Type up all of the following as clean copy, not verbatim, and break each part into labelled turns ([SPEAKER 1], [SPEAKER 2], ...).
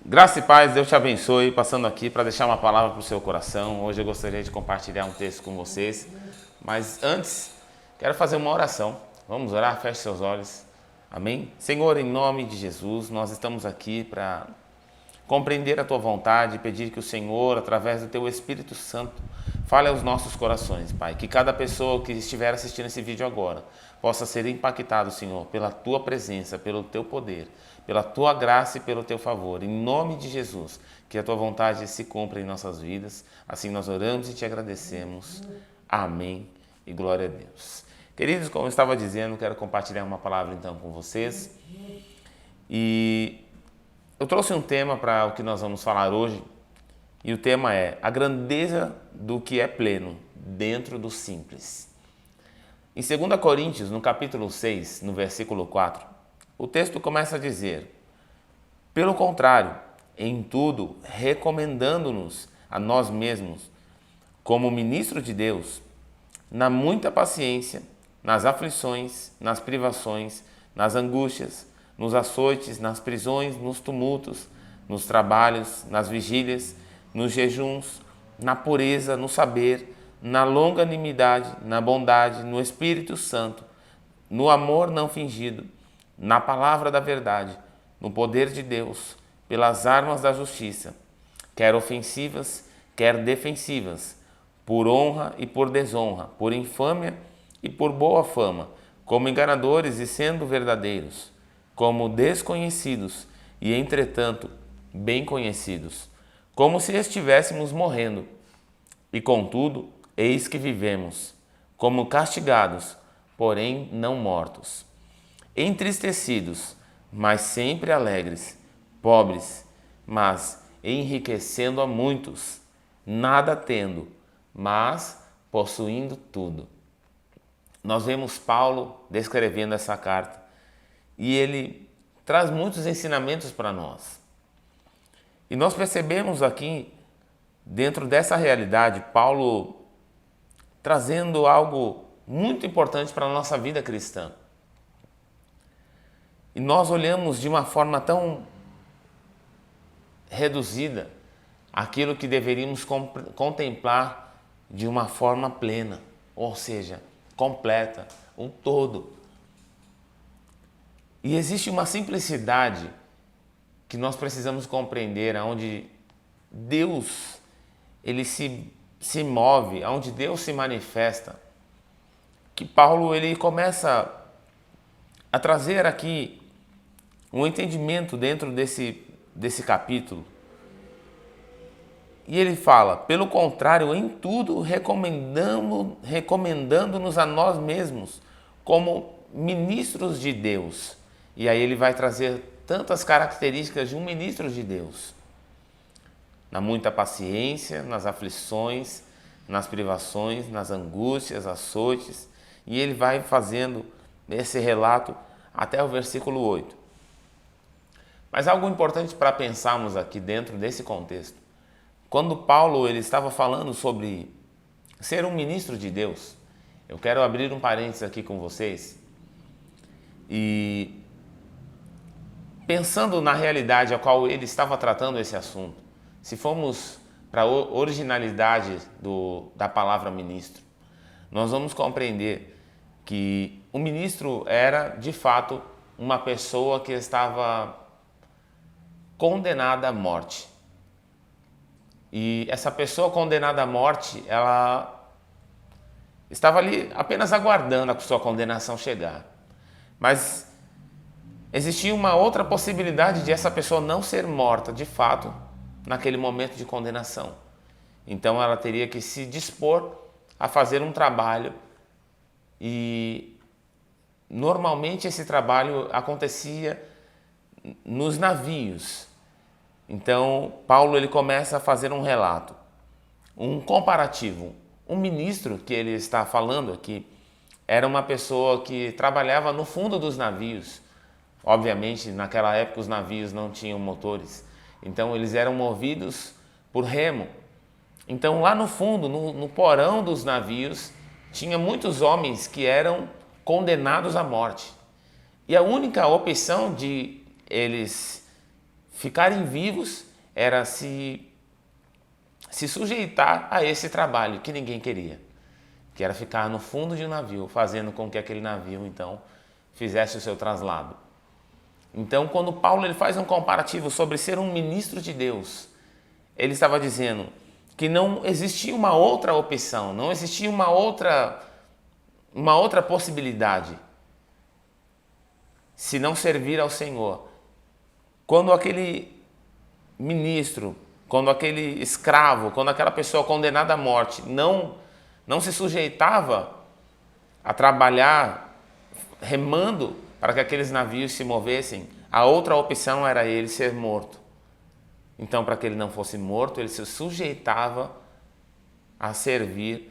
[SPEAKER 1] Graça e paz, Deus te abençoe. Passando aqui para deixar uma palavra para o seu coração. Hoje eu gostaria de compartilhar um texto com vocês. Mas antes, quero fazer uma oração. Vamos orar? Feche seus olhos. Amém? Senhor, em nome de Jesus, nós estamos aqui para compreender a Tua vontade e pedir que o Senhor, através do Teu Espírito Santo, fale aos nossos corações, Pai. Que cada pessoa que estiver assistindo esse vídeo agora possa ser impactado, Senhor, pela Tua presença, pelo Teu poder, pela Tua graça e pelo Teu favor. Em nome de Jesus, que a Tua vontade se cumpra em nossas vidas. Assim nós oramos e Te agradecemos. Amém e glória a Deus. Queridos, como eu estava dizendo, quero compartilhar uma palavra então com vocês. E eu trouxe um tema para o que nós vamos falar hoje. E o tema é a grandeza do que é pleno dentro do simples. Em 2 Coríntios, no capítulo 6, no versículo 4, o texto começa a dizer: pelo contrário, em tudo, recomendando-nos a nós mesmos, como ministro de Deus, na muita paciência, nas aflições, nas privações, nas angústias, nos açoites, nas prisões, nos tumultos, nos trabalhos, nas vigílias, nos jejuns, na pureza, no saber, na longanimidade, na bondade, no Espírito Santo, no amor não fingido, na palavra da verdade, no poder de Deus, pelas armas da justiça, quer ofensivas, quer defensivas, por honra e por desonra, por infâmia e por boa fama, como enganadores e sendo verdadeiros, como desconhecidos e, entretanto, bem conhecidos, como se estivéssemos morrendo, e contudo, eis que vivemos, como castigados, porém não mortos, entristecidos, mas sempre alegres, pobres, mas enriquecendo a muitos, nada tendo, mas possuindo tudo. Nós vemos Paulo descrevendo essa carta e ele traz muitos ensinamentos para nós. E nós percebemos aqui, dentro dessa realidade, Paulo trazendo algo muito importante para a nossa vida cristã. E nós olhamos de uma forma tão reduzida aquilo que deveríamos contemplar de uma forma plena, ou seja, completa, um todo. E existe uma simplicidade que nós precisamos compreender, onde Deus ele se move, onde Deus se manifesta, que Paulo ele começa a trazer aqui um entendimento dentro desse capítulo. E ele fala, pelo contrário, em tudo recomendando-nos a nós mesmos como ministros de Deus. E aí ele vai trazer tantas características de um ministro de Deus. Na muita paciência, nas aflições, nas privações, nas angústias, açoites. E ele vai fazendo esse relato até o versículo 8. Mas algo importante para pensarmos aqui dentro desse contexto. Quando Paulo ele estava falando sobre ser um ministro de Deus, eu quero abrir um parênteses aqui com vocês. E pensando na realidade a qual ele estava tratando esse assunto, se formos para a originalidade da palavra ministro, nós vamos compreender que o ministro era, de fato, uma pessoa que estava condenada à morte. E essa pessoa condenada à morte, ela estava ali apenas aguardando a sua condenação chegar. Mas existia uma outra possibilidade de essa pessoa não ser morta, de fato, naquele momento de condenação. Então ela teria que se dispor a fazer um trabalho e normalmente esse trabalho acontecia nos navios. Então Paulo ele começa a fazer um relato, um comparativo. Um ministro que ele está falando aqui era uma pessoa que trabalhava no fundo dos navios. Obviamente, naquela época os navios não tinham motores, então eles eram movidos por remo. Então lá no fundo, no porão dos navios, tinha muitos homens que eram condenados à morte. E a única opção de eles Ficarem vivos era se sujeitar a esse trabalho que ninguém queria, que era ficar no fundo de um navio, fazendo com que aquele navio, então, fizesse o seu traslado. Então, quando Paulo ele faz um comparativo sobre ser um ministro de Deus, ele estava dizendo que não existia uma outra opção, não existia uma outra possibilidade se não servir ao Senhor. Quando aquele ministro, quando aquele escravo, quando aquela pessoa condenada à morte não se sujeitava a trabalhar remando para que aqueles navios se movessem, a outra opção era ele ser morto. Então, para que ele não fosse morto, ele se sujeitava a servir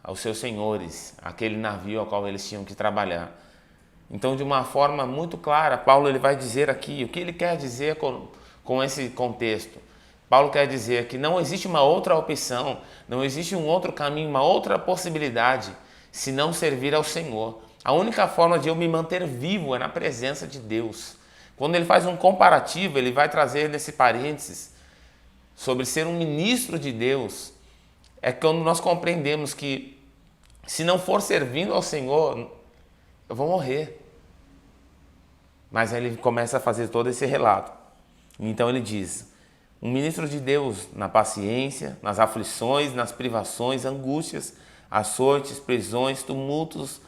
[SPEAKER 1] aos seus senhores, aquele navio ao qual eles tinham que trabalhar. Então, de uma forma muito clara, Paulo ele vai dizer aqui o que ele quer dizer com esse contexto. Paulo quer dizer que não existe uma outra opção, não existe um outro caminho, uma outra possibilidade, se não servir ao Senhor. A única forma de eu me manter vivo é na presença de Deus. Quando ele faz um comparativo, ele vai trazer nesse parênteses sobre ser um ministro de Deus, é quando nós compreendemos que se não for servindo ao Senhor, eu vou morrer. Mas aí ele começa a fazer todo esse relato. Então ele diz: um ministro de Deus na paciência, nas aflições, nas privações, angústias, açoites, prisões, tumultos,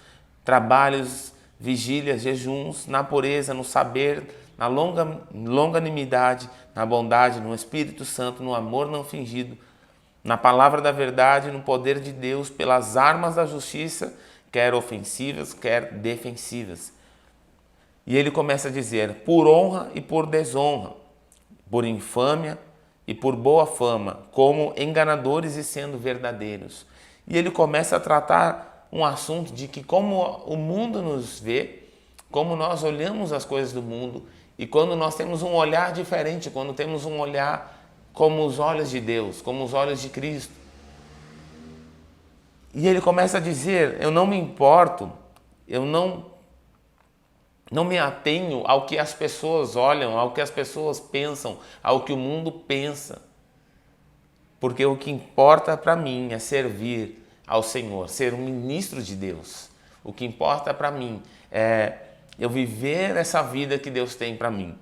[SPEAKER 1] trabalhos, vigílias, jejuns, na pureza, no saber, na longanimidade, na bondade, no Espírito Santo, no amor não fingido, na palavra da verdade, no poder de Deus, pelas armas da justiça, quer ofensivas, quer defensivas. E ele começa a dizer: por honra e por desonra, por infâmia e por boa fama, como enganadores e sendo verdadeiros. E ele começa a tratar um assunto de que como o mundo nos vê, como nós olhamos as coisas do mundo, e quando nós temos um olhar diferente, quando temos um olhar como os olhos de Deus, como os olhos de Cristo. E ele começa a dizer: eu não me importo, eu não me atenho ao que as pessoas olham, ao que as pessoas pensam, ao que o mundo pensa. Porque o que importa para mim é servir ao Senhor, ser um ministro de Deus. O que importa para mim é eu viver essa vida que Deus tem para mim.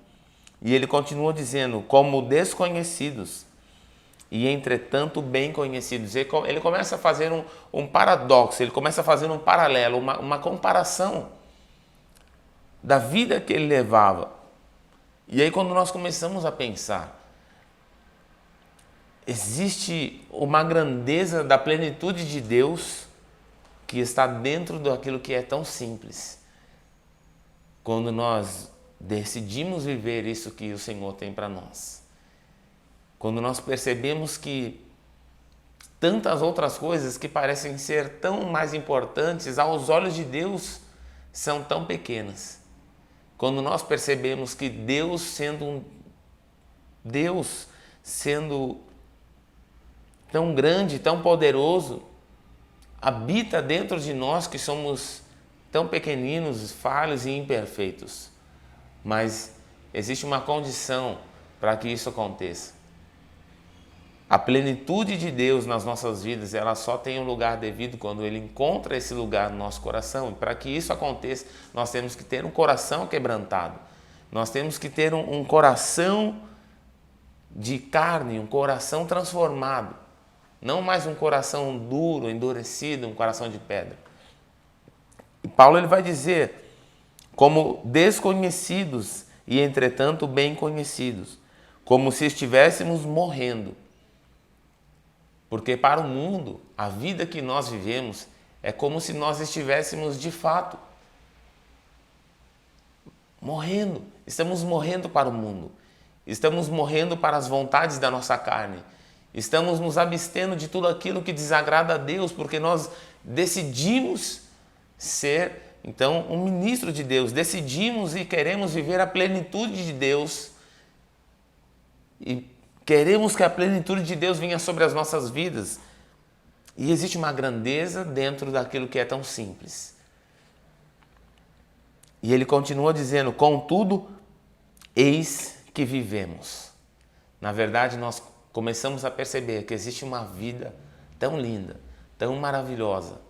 [SPEAKER 1] E ele continua dizendo: como desconhecidos e entretanto bem conhecidos. Ele começa a fazer um paradoxo, ele começa a fazer um paralelo, uma comparação da vida que ele levava. E aí quando nós começamos a pensar, existe uma grandeza da plenitude de Deus que está dentro daquilo que é tão simples. Quando nós decidimos viver isso que o Senhor tem para nós. Quando nós percebemos que tantas outras coisas que parecem ser tão mais importantes aos olhos de Deus são tão pequenas. Quando nós percebemos que Deus sendo tão grande, tão poderoso, habita dentro de nós que somos tão pequeninos, falhos e imperfeitos. Mas existe uma condição para que isso aconteça. A plenitude de Deus nas nossas vidas, ela só tem um lugar devido quando Ele encontra esse lugar no nosso coração. E para que isso aconteça, nós temos que ter um coração quebrantado. Nós temos que ter um coração de carne, um coração transformado. Não mais um coração duro, endurecido, um coração de pedra. E Paulo ele vai dizer: como desconhecidos e entretanto bem conhecidos, como se estivéssemos morrendo. Porque para o mundo, a vida que nós vivemos é como se nós estivéssemos de fato morrendo. Estamos morrendo para o mundo. Estamos morrendo para as vontades da nossa carne. Estamos nos abstendo de tudo aquilo que desagrada a Deus, porque nós decidimos ser, então, um ministro de Deus. Decidimos e queremos viver a plenitude de Deus. E queremos que a plenitude de Deus venha sobre as nossas vidas. E existe uma grandeza dentro daquilo que é tão simples. E ele continua dizendo: contudo, eis que vivemos. Na verdade, nós começamos a perceber que existe uma vida tão linda, tão maravilhosa.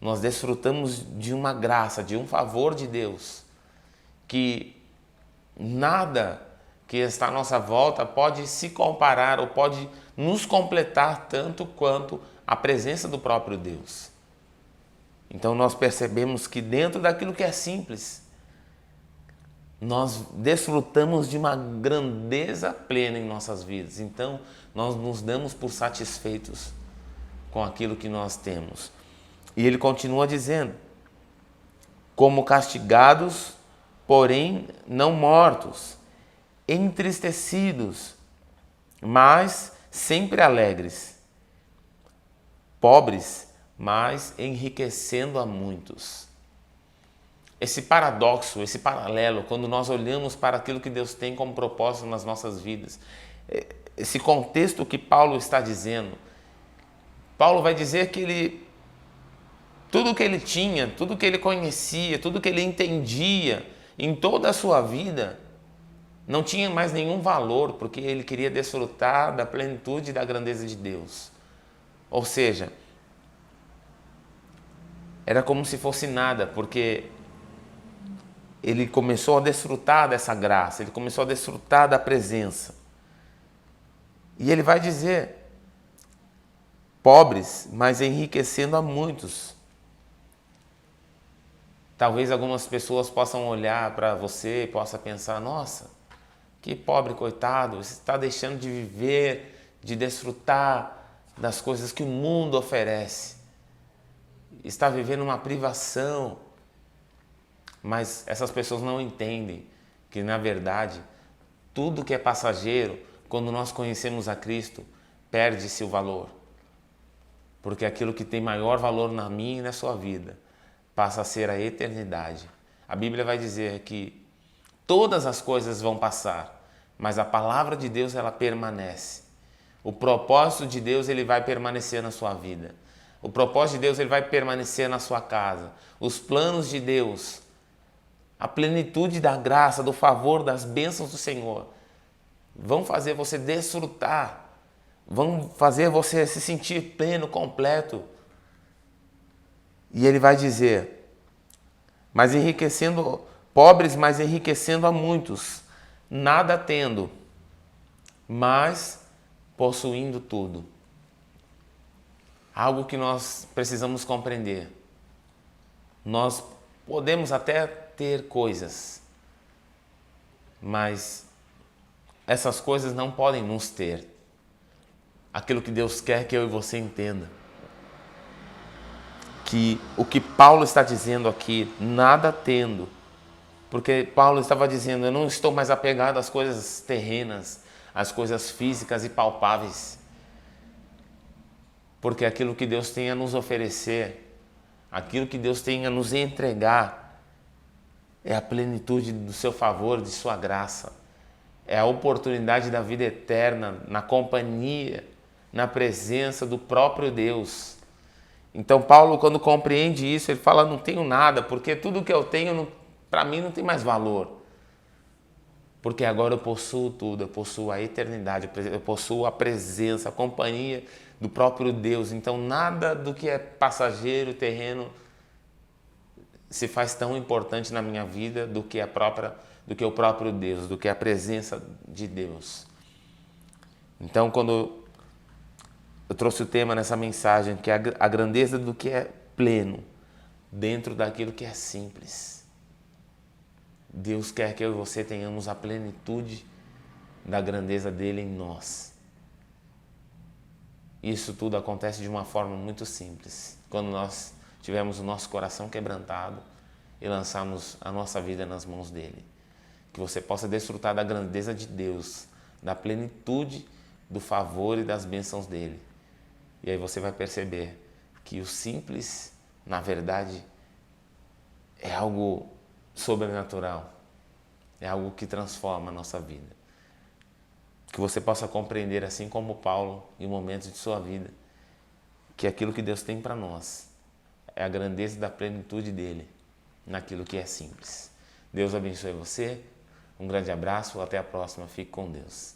[SPEAKER 1] Nós desfrutamos de uma graça, de um favor de Deus, que nada que está à nossa volta pode se comparar ou pode nos completar tanto quanto a presença do próprio Deus. Então nós percebemos que dentro daquilo que é simples, nós desfrutamos de uma grandeza plena em nossas vidas. Então nós nos damos por satisfeitos com aquilo que nós temos. E ele continua dizendo, como castigados, porém não mortos, entristecidos, mas sempre alegres, pobres, mas enriquecendo a muitos. Esse paradoxo, esse paralelo, quando nós olhamos para aquilo que Deus tem como propósito nas nossas vidas, esse contexto que Paulo está dizendo, Paulo vai dizer que tudo que ele tinha, tudo que ele conhecia, tudo que ele entendia em toda a sua vida, não tinha mais nenhum valor, porque ele queria desfrutar da plenitude e da grandeza de Deus. Ou seja, era como se fosse nada, porque ele começou a desfrutar dessa graça, ele começou a desfrutar da presença. E ele vai dizer, pobres, mas enriquecendo a muitos. Talvez algumas pessoas possam olhar para você e possam pensar, nossa, que pobre coitado, você está deixando de viver, de desfrutar das coisas que o mundo oferece. Está vivendo uma privação. Mas essas pessoas não entendem que, na verdade, tudo que é passageiro, quando nós conhecemos a Cristo, perde-se o valor. Porque aquilo que tem maior valor na minha e na sua vida passa a ser a eternidade. A Bíblia vai dizer que todas as coisas vão passar, mas a palavra de Deus ela permanece. O propósito de Deus ele vai permanecer na sua vida. O propósito de Deus ele vai permanecer na sua casa. Os planos de Deus, a plenitude da graça, do favor, das bênçãos do Senhor vão fazer você desfrutar, vão fazer você se sentir pleno, completo. E ele vai dizer, mas enriquecendo pobres, mas enriquecendo a muitos, nada tendo, mas possuindo tudo. Algo que nós precisamos compreender. Nós podemos até ter coisas, mas essas coisas não podem nos ter. Aquilo que Deus quer que eu e você entenda. Que o que Paulo está dizendo aqui, nada tendo, porque Paulo estava dizendo, eu não estou mais apegado às coisas terrenas, às coisas físicas e palpáveis, porque aquilo que Deus tem a nos oferecer, aquilo que Deus tem a nos entregar, é a plenitude do seu favor, de sua graça, é a oportunidade da vida eterna, na companhia, na presença do próprio Deus. Então Paulo, quando compreende isso, ele fala, não tenho nada, porque tudo que eu tenho, para mim, não tem mais valor. Porque agora eu possuo tudo, eu possuo a eternidade, eu possuo a presença, a companhia do próprio Deus. Então nada do que é passageiro, terreno, se faz tão importante na minha vida do que o próprio Deus, do que a presença de Deus. Então quando eu trouxe o tema nessa mensagem, que é a grandeza do que é pleno, dentro daquilo que é simples. Deus quer que eu e você tenhamos a plenitude da grandeza dele em nós. Isso tudo acontece de uma forma muito simples. Quando nós tivermos o nosso coração quebrantado e lançarmos a nossa vida nas mãos dele. Que você possa desfrutar da grandeza de Deus, da plenitude do favor e das bênçãos dele. E aí você vai perceber que o simples, na verdade, é algo sobrenatural. É algo que transforma a nossa vida. Que você possa compreender, assim como Paulo, em momentos de sua vida, que aquilo que Deus tem para nós é a grandeza da plenitude dele, naquilo que é simples. Deus abençoe você. Um grande abraço, até a próxima, fique com Deus.